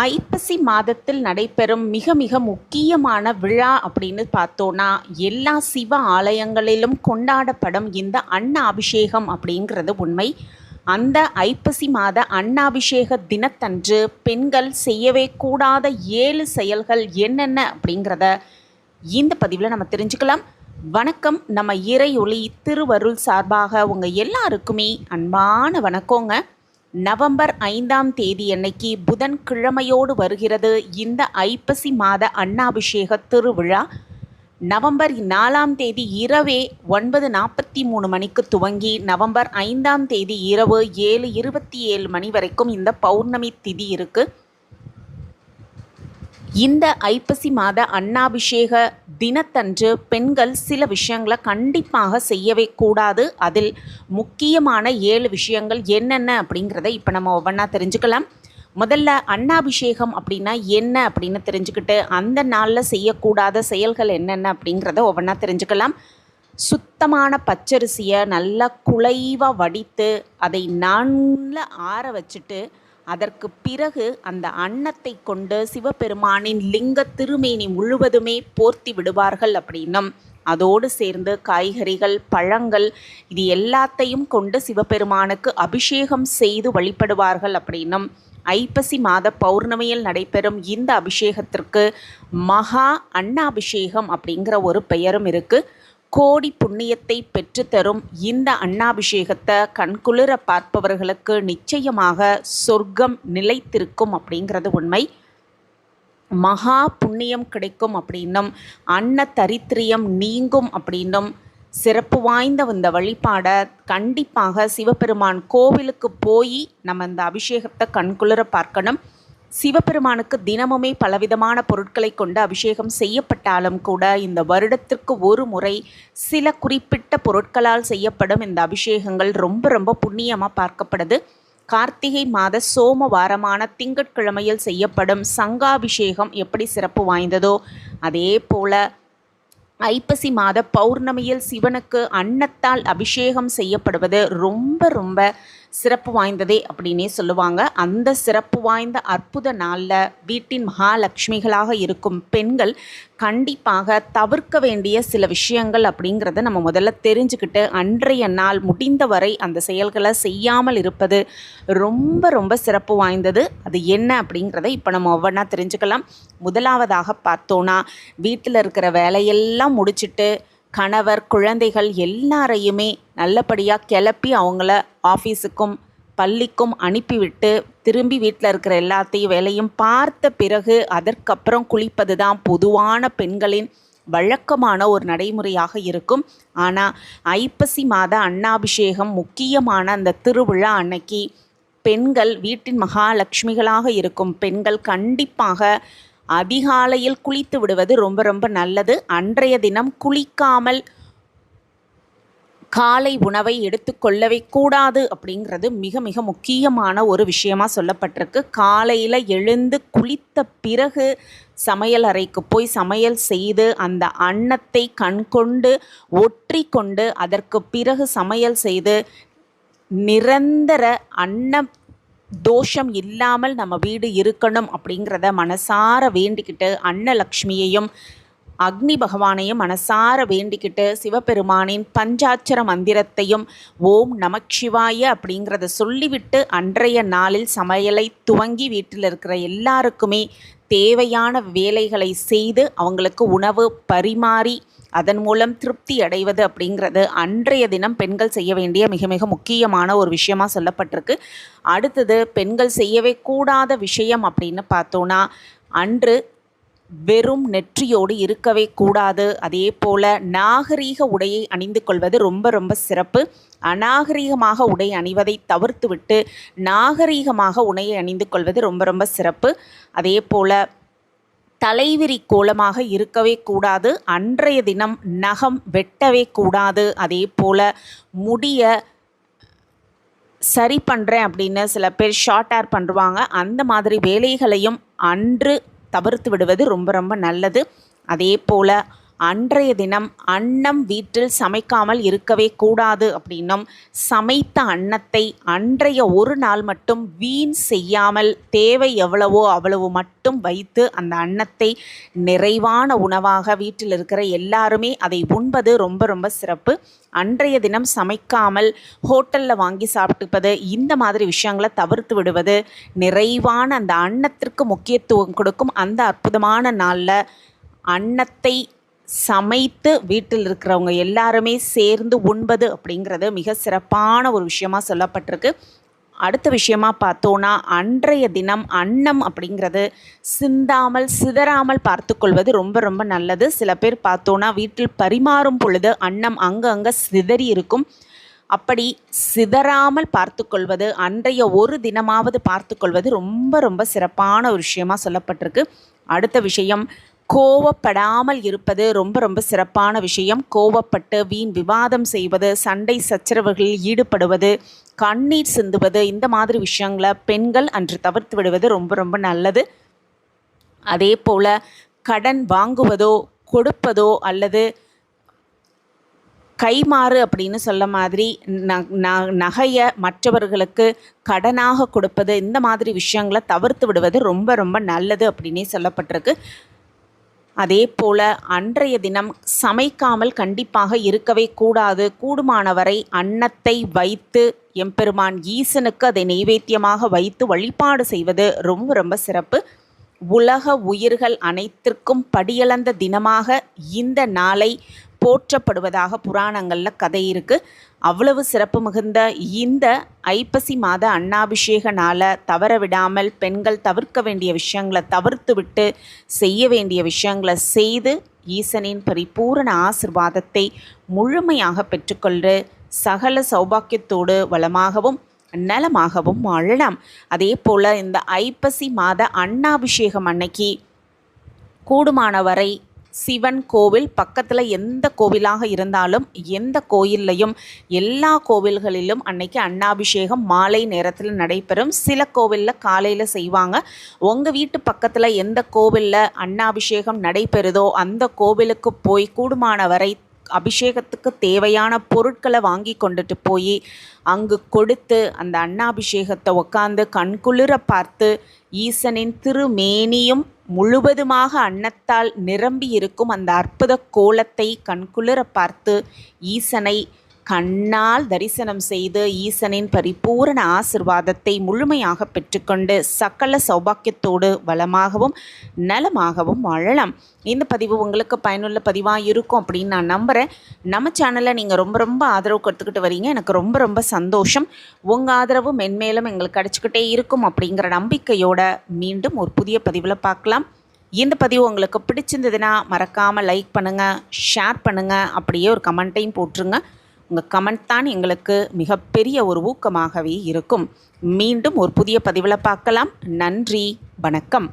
ஐப்பசி மாதத்தில் நடைபெறும் மிக மிக முக்கியமான விழா அப்படின்னு பார்த்தோன்னா, எல்லா சிவ ஆலயங்களிலும் கொண்டாடப்படும் இந்த அன்னாபிஷேகம் அப்படிங்கிறது உண்மை. அந்த ஐப்பசி மாத அன்னாபிஷேக தினத்தன்று பெண்கள் செய்யவே கூடாத 7 செயல்கள் என்னென்ன அப்படிங்கிறத இந்த பதிவில் நம்ம தெரிஞ்சுக்கலாம். வணக்கம். நம்ம இறையொளி திருவருள் சார்பாக உங்கள் எல்லாருக்குமே அன்பான வணக்கங்க. நவம்பர் 5ஆம் தேதி அன்னைக்கு புதன்கிழமையோடு வருகிறது இந்த ஐப்பசி மாத அன்னாபிஷேக திருவிழா. நவம்பர் 4ஆம் தேதி இரவே 9:43 மணிக்கு துவங்கி நவம்பர் 5ஆம் தேதி இரவு 7:27 மணி வரைக்கும் இந்த பௌர்ணமி திதி இருக்குது. இந்த ஐப்பசி மாத அன்னாபிஷேக தினத்தன்று பெண்கள் சில விஷயங்களை கண்டிப்பாக செய்யவே கூடாது. அதில் முக்கியமான 7 விஷயங்கள் என்னென்ன அப்படிங்கிறத இப்போ நம்ம ஒவ்வொன்றா தெரிஞ்சுக்கலாம். முதல்ல அன்னாபிஷேகம் அப்படின்னா என்ன அப்படின்னு தெரிஞ்சுக்கிட்டு அந்த நாளில் செய்யக்கூடாத செயல்கள் என்னென்ன அப்படிங்கிறத ஒவ்வொன்றா தெரிஞ்சுக்கலாம். சுத்தமான பச்சரிசியை நல்லா குழைவாக வடித்து அதை நல்லா ஆற வச்சுட்டு அதற்கு பிறகு அந்த அன்னத்தை கொண்டு சிவபெருமானின் லிங்க திருமேனி முழுவதுமே போர்த்தி விடுவார்கள் அப்படின்னும், அதோடு சேர்ந்து காய்கறிகள், பழங்கள் இது எல்லாத்தையும் கொண்டு சிவபெருமானுக்கு அபிஷேகம் செய்து வழிபடுவார்கள் அப்படின்னும், ஐப்பசி மாத பௌர்ணமியில் நடைபெறும் இந்த அபிஷேகத்திற்கு மகா அன்னாபிஷேகம் அப்படிங்கிற ஒரு பெயரும் இருக்குது. கோடி புண்ணியத்தை பெற்றுத்தரும் இந்த அன்னாபிஷேகத்தை கண்குளிர பார்ப்பவர்களுக்கு நிச்சயமாக சொர்க்கம் நிலைத்திருக்கும் அப்படிங்கிறது உண்மை. மகா புண்ணியம் கிடைக்கும் அப்படின்னும், அன்ன தரித்திரியம் நீங்கும் அப்படின்னும் சிறப்பு வாய்ந்த இந்த வழிபாடை கண்டிப்பாக சிவபெருமான் கோவிலுக்கு போய் நம்ம இந்த அபிஷேகத்தை கண்குளிர பார்க்கணும். சிவபெருமானுக்கு தினமுமே பலவிதமான பொருட்களை கொண்டு அபிஷேகம் செய்யப்பட்டாலும் கூட இந்த வருடத்திற்கு ஒரு முறை சில குறிப்பிட்ட பொருட்களால் செய்யப்படும் இந்த அபிஷேகங்கள் ரொம்ப ரொம்ப புண்ணியமாக பார்க்கப்படுது. கார்த்திகை மாத சோமவாரமான திங்கட்கிழமையில் செய்யப்படும் சங்காபிஷேகம் எப்படி சிறப்பு வாய்ந்ததோ அதே போல ஐப்பசி மாத பௌர்ணமியில் சிவனுக்கு அன்னத்தால் அபிஷேகம் செய்யப்படுவது ரொம்ப ரொம்ப சிறப்பு வாய்ந்ததே அப்படின்னே சொல்லுவாங்க. அந்த சிறப்பு வாய்ந்த அற்புத நாளில் வீட்டின் மகாலட்சுமிகளாக இருக்கும் பெண்கள் கண்டிப்பாக தவிர்க்க வேண்டிய சில விஷயங்கள் அப்படிங்கிறத நம்ம முதல்ல தெரிஞ்சுக்கிட்டு அன்றைய நாள் முடிந்தவரை அந்த செயல்களை செய்யாமல் இருப்பது ரொம்ப ரொம்ப சிறப்பு வாய்ந்தது. அது என்ன அப்படிங்கிறத இப்போ நம்ம ஒவ்வொன்றா தெரிஞ்சுக்கலாம். முதலாவதாக பார்த்தோன்னா, வீட்டில் இருக்கிற வேலையெல்லாம் முடிச்சுட்டு கணவர், குழந்தைகள் எல்லாரையுமே நல்லபடியாக கிளப்பி அவங்கள ஆஃபீஸுக்கும் பள்ளிக்கும் அனுப்பிவிட்டு திரும்பி வீட்டில் இருக்கிற எல்லாத்தையும் வேலையும் பார்த்த பிறகு அதற்கப்புறம் குளிப்பது தான் பொதுவான பெண்களின் வழக்கமான ஒரு நடைமுறையாக இருக்கும். ஆனால் ஐப்பசி மாத அன்னாபிஷேகம் முக்கியமான அந்த திருவிழா அன்னைக்கு பெண்கள், வீட்டின் மகாலட்சுமிகளாக இருக்கும் பெண்கள் கண்டிப்பாக அதிகாலையில் குளித்து விடுவது ரொம்ப ரொம்ப நல்லது. அன்றைய தினம் குளிக்காமல் காலை உணவை எடுத்துக்கொள்ளவே கூடாது அப்படிங்கிறது மிக மிக முக்கியமான ஒரு விஷயமா சொல்லப்பட்டிருக்கு. காலையில் எழுந்து குளித்த பிறகு சமையல் அறைக்கு போய் சமையல் செய்து அந்த அன்னத்தை கண்கொண்டு ஒற்றி கொண்டு அதற்கு பிறகு சமையல் செய்து நிரந்தர அன்ன தோஷம் இல்லாமல் நம்ம வீடு இருக்கணும் அப்படிங்கிறத மனசார வேண்டிக்கிட்டு அன்னலக்ஷ்மியையும் அக்னி பகவானையும் மனசார வேண்டிக்கிட்டு சிவபெருமானின் பஞ்சாட்சர மந்திரத்தையும் ஓம் நமச்சிவாய அப்படிங்கிறத சொல்லிவிட்டு அன்றைய நாளில் சமையலை துவங்கி வீட்டில் இருக்கிற எல்லாருக்குமே தேவையான வேலைகளை செய்து அவங்களுக்கு உணவு பரிமாறி அதன் மூலம் திருப்தி அடைவது அப்படிங்கிறது அன்றைய தினம் பெண்கள் செய்ய வேண்டிய மிக மிக முக்கியமான ஒரு விஷயமா சொல்லப்பட்டிருக்கு. அடுத்தது பெண்கள் செய்யவே கூடாத விஷயம் அப்படின்னு பார்த்தோன்னா, அன்று வெறும் நெற்றியோடு இருக்கவே கூடாது. அதே போல் நாகரீக உடையை அணிந்து கொள்வது ரொம்ப ரொம்ப சிறப்பு. அநாகரீகமாக உடை அணிவதை தவிர்த்துவிட்டு நாகரீகமாக உடையை அணிந்து கொள்வது ரொம்ப ரொம்ப சிறப்பு. அதே போல் தலைவிரி கோலமாக இருக்கவே கூடாது. அன்றைய தினம் நகம் வெட்டவே கூடாது. அதே போல் முடிய சரி பண்ணுறேன் அப்படின்னு சில பேர் ஷார்ட் ஹேர் பண்ணுவாங்க. அந்த மாதிரி வேலைகளையும் அன்று தவிர்த்து விடுவது ரொம்ப ரொம்ப நல்லது. அதே போல் அன்றைய தினம் அன்னம் வீட்டில் சமைக்காமல் இருக்கவே கூடாது அப்படின்னும், சமைத்த அன்னத்தை அன்றைய ஒரு நாள் மட்டும் வீண் செய்யாமல் தேவை எவ்வளவோ அவ்வளவு மட்டும் வைத்து அந்த அன்னத்தை நிறைவான உணவாக வீட்டில் இருக்கிற எல்லாருமே அதை உண்பது ரொம்ப ரொம்ப சிறப்பு. அன்றைய தினம் சமைக்காமல் ஹோட்டலில் வாங்கி சாப்பிட்டுப்பது, இந்த மாதிரி விஷயங்களை தவிர்த்து விடுவது நிறைவான அந்த அன்னத்திற்கு முக்கியத்துவம் கொடுக்கும். அந்த அற்புதமான நாளில் அன்னத்தை சமைத்து வீட்டில் இருக்கிறவங்க எல்லாருமே சேர்ந்து உண்பது அப்படிங்கிறது மிக சிறப்பான ஒரு விஷயமா சொல்லப்பட்டிருக்கு. அடுத்த விஷயமா பார்த்தோன்னா, அன்றைய தினம் அன்னம் அப்படிங்கிறது சிந்தாமல் சிதறாமல் பார்த்து கொள்வது ரொம்ப ரொம்ப நல்லது. சில பேர் பார்த்தோன்னா வீட்டில் பரிமாறும் பொழுது அன்னம் அங்கங்கே சிதறி இருக்கும். அப்படி சிதறாமல் பார்த்து கொள்வது, அன்றைய ஒரு தினமாவது பார்த்து கொள்வது ரொம்ப ரொம்ப சிறப்பான ஒரு விஷயமா சொல்லப்பட்டிருக்கு. அடுத்த விஷயம், கோவப்படாமல் இருப்பது ரொம்ப ரொம்ப சிறப்பான விஷயம். கோவப்பட்டு வீண் விவாதம் செய்வது, சண்டை சச்சரவுகளில் ஈடுபடுவது, கண்ணீர் சிந்துவது, இந்த மாதிரி விஷயங்களை பெண்கள் அன்று தவிர்த்து விடுவது ரொம்ப ரொம்ப நல்லது. அதே போல் கடன் வாங்குவதோ கொடுப்பதோ அல்லது கைமாறு அப்படின்னு சொல்ல மாதிரி நகையை மற்றவர்களுக்கு கடனாக கொடுப்பது, இந்த மாதிரி விஷயங்களை தவிர்த்து விடுவது ரொம்ப ரொம்ப நல்லது அப்படின்னே சொல்லப்பட்டிருக்கு. அதே போல் அன்றைய தினம் சமைக்காமல் கண்டிப்பாக இருக்கவே கூடாது. கூடுமானவரை அன்னத்தை வைத்து எம்பெருமான் ஈசனுக்கு அதை நெய்வேத்தியமாக வைத்து வழிபாடு செய்வது ரொம்ப ரொம்ப சிறப்பு. உலக உயிர்கள் அனைத்திற்கும் படியளந்த தினமாக இந்த நாளை போற்றப்படுவதாக புராணங்களில் கதை இருக்குது. அவ்வளவு சிறப்பு மிகுந்த இந்த ஐப்பசி மாத அன்னாபிஷேக நாளை தவற விடாமல் பெண்கள் தவிர்க்க வேண்டிய விஷயங்களை தவிர்த்து விட்டு செய்ய வேண்டிய விஷயங்களை செய்து ஈசனின் பரிபூரண ஆசிர்வாதத்தை முழுமையாக பெற்றுக்கொண்டு சகல சௌபாக்கியத்தோடு வளமாகவும் நலமாகவும் வாழலாம். அதே போல் இந்த ஐப்பசி மாத அன்னாபிஷேகம் அன்னைக்கு கூடுமானவரை சிவன் கோவில் பக்கத்தில் எந்த கோவிலாக இருந்தாலும் எந்த கோயில்லையும் எல்லா கோவில்களிலும் அன்னைக்கு அன்னாபிஷேகம் மாலை நேரத்தில் நடைபெறும். சில கோவிலில் காலையில் செய்வாங்க. உங்கள் வீட்டு பக்கத்தில் எந்த கோவிலில் அன்னாபிஷேகம் நடைபெறுதோ அந்த கோவிலுக்கு போய் கூடுமானவரை அபிஷேகத்துக்கு தேவையான பொருட்களை வாங்கி கொண்டுட்டு போய் அங்கு கொடுத்து அந்த அன்னாபிஷேகத்தை உட்காந்து கண்குளிர பார்த்து ஈசனின் திருமேனியும் முழுவதுமாக அன்னத்தால் நிரம்பி இருக்கும் அந்த அற்புத கோலத்தை கண்குளிர பார்த்து ஈசனை கண்ணால் தரிசனம் செய்து ஈசனின் பரிபூரண ஆசிர்வாதத்தை முழுமையாக பெற்றுக்கொண்டு சகல சௌபாக்கியத்தோடு வளமாகவும் நலமாகவும் வாழலாம். இந்த பதிவு உங்களுக்கு பயனுள்ள பதிவாக இருக்கும் அப்படின்னு நான் நம்புகிறேன். நம்ம சேனலை நீங்கள் ரொம்ப ரொம்ப ஆதரவு கொடுத்துக்கிட்டு வரீங்க. எனக்கு ரொம்ப ரொம்ப சந்தோஷம். உங்கள் ஆதரவு மென்மேலும் எங்களுக்கு கிடச்சிக்கிட்டே இருக்கும் அப்படிங்கிற நம்பிக்கையோட மீண்டும் ஒரு புதிய பதிவில் பார்க்கலாம். இந்த பதிவு உங்களுக்கு பிடிச்சிருந்ததுன்னா மறக்காமல் லைக் பண்ணுங்கள், ஷேர் பண்ணுங்கள், அப்படியே ஒரு கமெண்ட்டையும் போட்டுருங்க. உங்கள் கமெண்ட் தான் எங்களுக்கு மிகப்பெரிய ஒரு ஊக்கமாகவே இருக்கும். மீண்டும் ஒரு புதிய பதிவில் பார்க்கலாம். நன்றி, வணக்கம்.